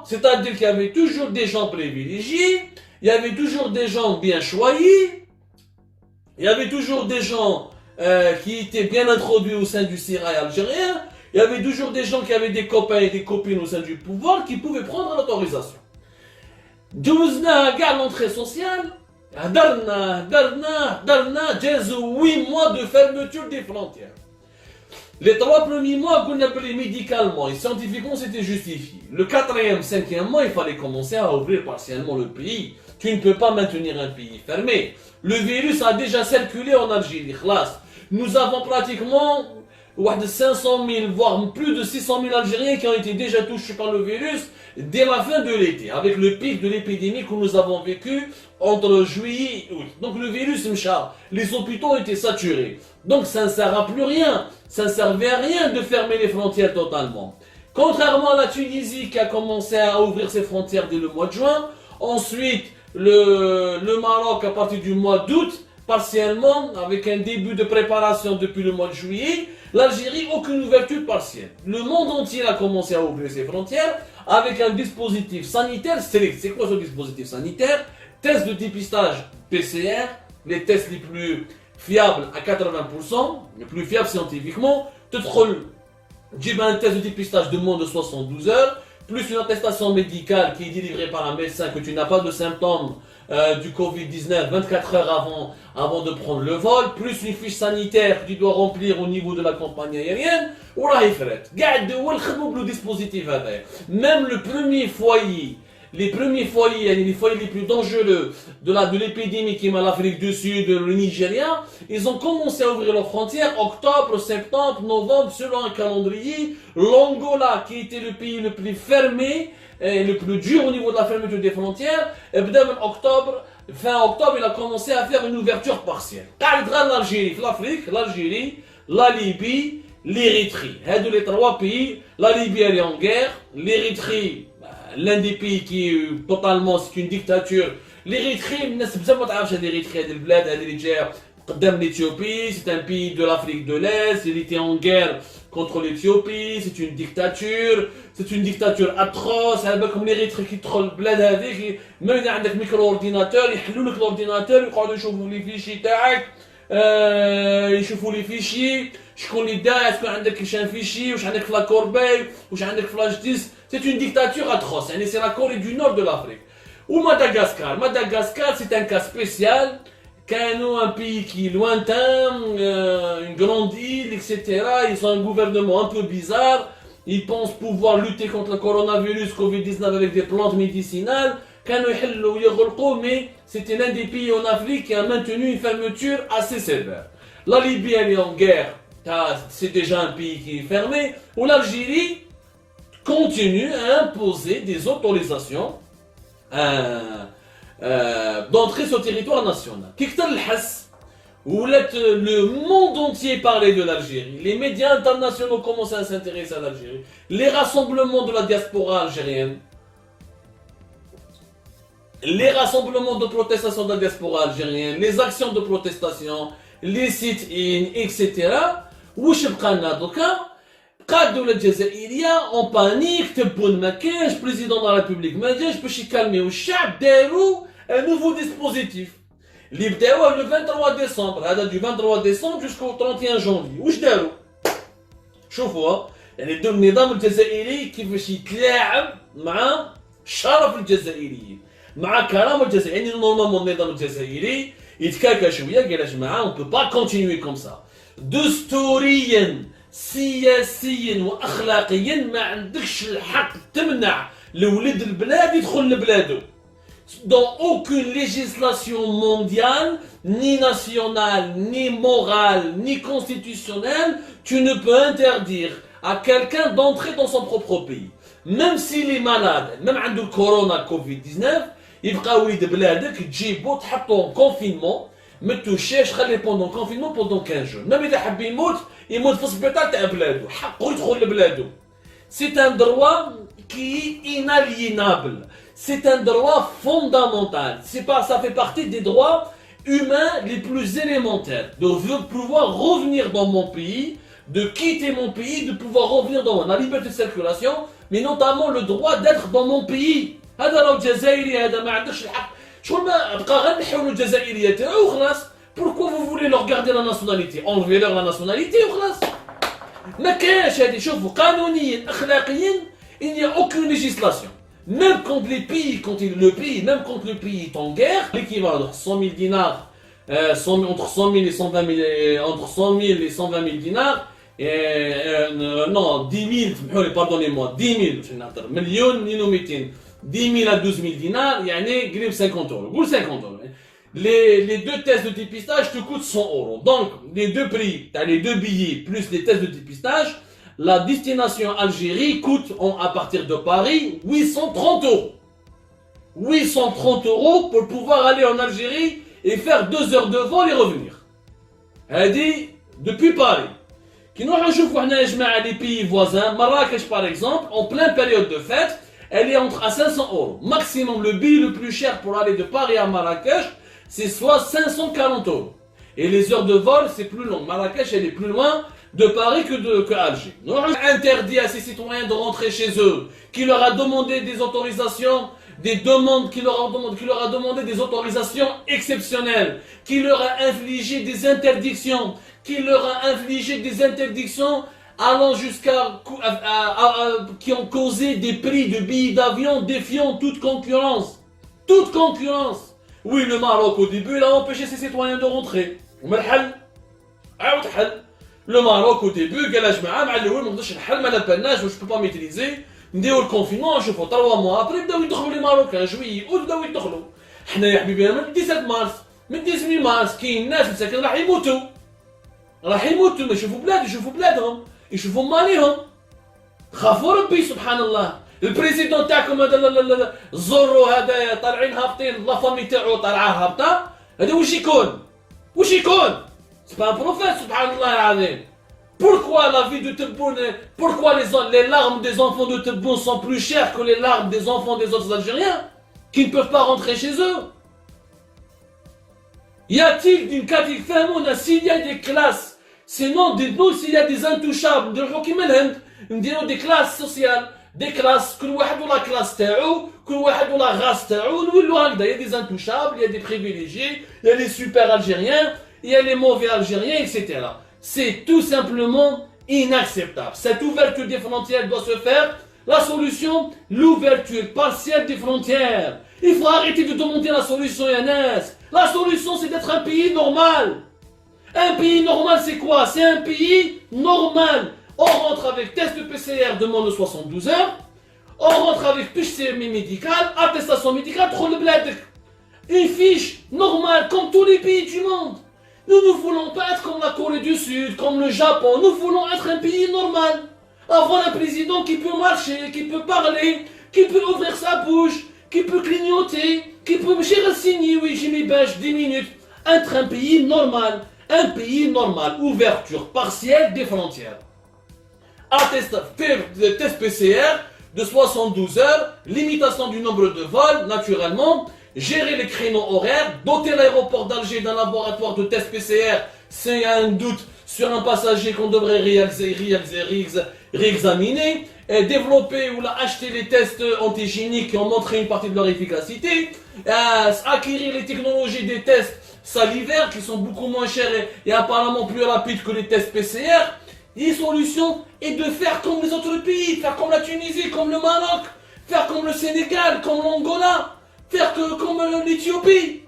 C'est-à-dire qu'il y avait toujours des gens privilégiés, il y avait toujours des gens bien choyés, il y avait toujours des gens qui étaient bien introduits au sein du sérail algérien, il y avait toujours des gens qui avaient des copains et des copines au sein du pouvoir qui pouvaient prendre l'autorisation. Douzna à l'entrée sociale, darna, 8 mois de fermeture des frontières. Les 3 premiers mois qu'on appelait médicalement et scientifiquement c'était justifié. Le 4e, 5e mois, il fallait commencer à ouvrir partiellement le pays. Tu ne peux pas maintenir un pays fermé. Le virus a déjà circulé en Algérie. Nous avons pratiquement 500 000, voire plus de 600 000 Algériens qui ont été déjà touchés par le virus dès la fin de l'été, avec le pic de l'épidémie que nous avons vécu entre juillet et août. Donc le virus m'char, les hôpitaux étaient saturés. Donc ça ne sert à plus rien, ça ne servait à rien de fermer les frontières totalement. Contrairement à la Tunisie qui a commencé à ouvrir ses frontières dès le mois de juin, ensuite le Maroc à partir du mois d'août, partiellement, avec un début de préparation depuis le mois de juillet, l'Algérie, aucune ouverture partielle. Le monde entier a commencé à ouvrir ses frontières avec un dispositif sanitaire strict. C'est quoi ce dispositif sanitaire? Tests de dépistage PCR, les tests les plus fiables à 80%, les plus fiables scientifiquement. Un test de dépistage de moins de 72 heures, plus une attestation médicale qui est délivrée par un médecin que tu n'as pas de symptômes du Covid-19 24 heures avant de prendre le vol, plus une fiche sanitaire que tu dois remplir au niveau de la compagnie aérienne, ou là il fait. Le dispositif avec. Même le premier foyer, les foyers les plus dangereux de l'épidémie qui est l'Afrique du Sud, le Nigeria, ils ont commencé à ouvrir leurs frontières octobre, septembre, novembre, selon un calendrier. L'Angola, qui était le pays le plus fermé, et le plus dur au niveau de la fermeture des frontières, et fin octobre, il a commencé à faire une ouverture partielle. L'Algérie, l'Algérie, la Libye, l'Érythrée. Les 3 pays, la Libye elle est en guerre, l'Érythrée, l'un des pays qui est totalement, c'est une dictature. L'Érythrée, l'Éthiopie, c'est un pays de l'Afrique de l'Est, il était en guerre contre l'Éthiopie, c'est une dictature atroce, comme l'Érythrée qui troll le bled avec, même il y a un micro-ordinateur, ils حلوا لك l'ordinateur, يقعدوا يشوفوا les fichiers تاعك, يشوفوا les fichiers, شكون اللي داز, اسكو عندك un fichier, واش عندك في لا كوربي, واش عندك في لاج 10, c'est une dictature atroce, c'est la Corée du Nord de l'Afrique. Ou Madagascar, c'est un cas spécial. Kano, un pays qui est lointain, une grande île, etc. Ils ont un gouvernement un peu bizarre. Ils pensent pouvoir lutter contre le coronavirus Covid-19 avec des plantes médicinales. Kano mais c'était l'un des pays en Afrique qui a maintenu une fermeture assez sévère. La Libye elle est en guerre, c'est déjà un pays qui est fermé. Ou l'Algérie continue à imposer des autorisations d'entrer sur le territoire national. Le monde entier parlait de l'Algérie. Les médias internationaux commençaient à s'intéresser à l'Algérie. Les rassemblements de la diaspora algérienne, les rassemblements de protestation de la diaspora algérienne, les actions de protestation, les sit-in, etc. قادوا الجزائرية en panique, تبون ما كاينش président de la République ما جاش باش يكالميو الشعب داروا un nouveau dispositif اللي بداوه le 23 décembre هذا du 23 décembre jusqu'au 31 janvier. واش داروا؟ شوفوا يعني النظام الجزائري كيفاش يتلاعب مع شرف الجزائريين مع كرامة الجزائريين. يعني نورمالمون النظام الجزائري يتكاكا شوية قال يا جماعة on peut pas continuer comme ça. دستوريا سياسيا واخلاقيا ما عندكش الحق تمنع لولد البلاد يدخل لبلاده. Dans aucune législation mondiale, ni nationale, ni morale, ni constitutionnelle, tu ne peux interdire à quelqu'un d'entrer dans son propre pays. Même s'il est malade, même عنده corona Covid-19, يبقى وليد بلادك تجيبو تحطو en confinement, ما توشاش خليه pendant confinement pendant 15 jours. Même إذا حب يموت في السبيطار تاع بلادو، حقه يدخل لبلادو. C'est un droit qui est inaliénable. C'est un droit fondamental. Ça fait partie des droits humains les plus élémentaires. De pouvoir revenir dans mon pays, de quitter mon pays, de pouvoir revenir dans la liberté de circulation. mais notamment le droit d'être dans mon pays. هذا راهو جزائري هذا ما عندكش الحق. شغل ما بقى غير نحيو الجزائريه تاعو وخلاص. Pourquoi vous voulez leur garder la nationalité? Enlevez-leur la nationalité وخلاص. ما كاينش هذه. شوفوا قانونيا اخلاقيا il n'y a aucune législation. Même quand le pays est en guerre, l'équivalent de 100 000 dinars, entre 100 000 et 120 000, entre 100 000 et 120 000 dinars, non, 10 000, pardonnez-moi, 10 000, million, 10 000 à 12 000 dinars, يعني 50 euros. Vous 50 euros. Les deux tests de dépistage te coûtent 100 euros. Donc, les deux prix, tu as les deux billets plus les tests de dépistage. La destination Algérie coûte à partir de Paris 830 euros. 830 euros pour pouvoir aller en Algérie et faire 2 heures de vol et revenir. Elle dit depuis Paris. Qui nous rejoint les pays voisins, Marrakech par exemple, en pleine période de fête, elle est entre à 500 euros. Maximum, le billet le plus cher pour aller de Paris à Marrakech, c'est soit 540 euros. Et les heures de vol, c'est plus long. Marrakech, elle est plus loin de Paris que Alger. Nous interdit à ces citoyens de rentrer chez eux, qui leur a demandé des autorisations, qui leur a demandé des autorisations exceptionnelles, qui leur a infligé des interdictions, allant jusqu'à qui ont causé des prix de billets d'avion défiant toute concurrence. Toute concurrence. Oui, le Maroc au début, il a empêché ses citoyens de rentrer. Le Maroc au début, قال جماعه معلوين ما نقدرش نحل ما نباناش واش بو با ميتريزي نديروا الكونفينمون نشوفوا 3 موا ابري بداو يدخلوا لي ماروكان جويي اوت بداو يدخلوا حنا يا حبيبي من 17 مارس من 18 مارس كاين ناس مساكن راح يموتوا ما يشوفوا بلادهم يشوفوا ماليهم خافوا ربي سبحان الله البريزيدون تاعكم هذا الزورو هذا طالعين هابطين لا فامي تاعو طالعه هابطه هذا واش يكون C'est pas un prophète, subhanallah. Pourquoi la vie de Tebboune, pourquoi les larmes des enfants de Tebboune sont plus chères que les larmes des enfants des autres Algériens qui ne peuvent pas rentrer chez eux? Y a-t-il d'une catégorie s'il y a des classes, sinon s'il y a des intouchables, des classes sociales, des classes, كل واحد ولا classe تاعو, كل واحد ولا race تاعو, il y a des intouchables, il y a des privilégiés, il y a les super Algériens, il y a les mauvais Algériens, etc. C'est tout simplement inacceptable. Cette ouverture des frontières doit se faire. La solution, l'ouverture partielle des frontières. Il faut arrêter de demander la solution, Yanis. La solution, c'est d'être un pays normal. Un pays normal, c'est quoi? C'est un pays normal. On rentre avec test de PCR de moins de 72 heures. On rentre avec fiche médicale, attestation médicale, une fiche normale, comme tous les pays du monde. Nous ne voulons pas être comme la Corée du Sud, comme le Japon. Nous voulons être un pays normal. Avoir un président qui peut marcher, qui peut parler, qui peut ouvrir sa bouche, qui peut clignoter, qui peut me signer, oui, j'ai mis bêche 10 minutes. Être un pays normal. Un pays normal. Ouverture partielle des frontières. Faire des tests PCR de 72 heures. Limitation du nombre de vols, naturellement. Gérer les créneaux horaires, doter l'aéroport d'Alger d'un laboratoire de test PCR s'il y a un doute sur un passager qu'on devrait réexaminer, et développer ou acheter les tests antigéniques qui ont montré une partie de leur efficacité, acquérir les technologies des tests salivaires qui sont beaucoup moins chers et apparemment plus rapides que les tests PCR. La solution est de faire comme les autres pays, faire comme la Tunisie, comme le Maroc, faire comme le Sénégal, comme l'Angola. Faire comme l'Éthiopie.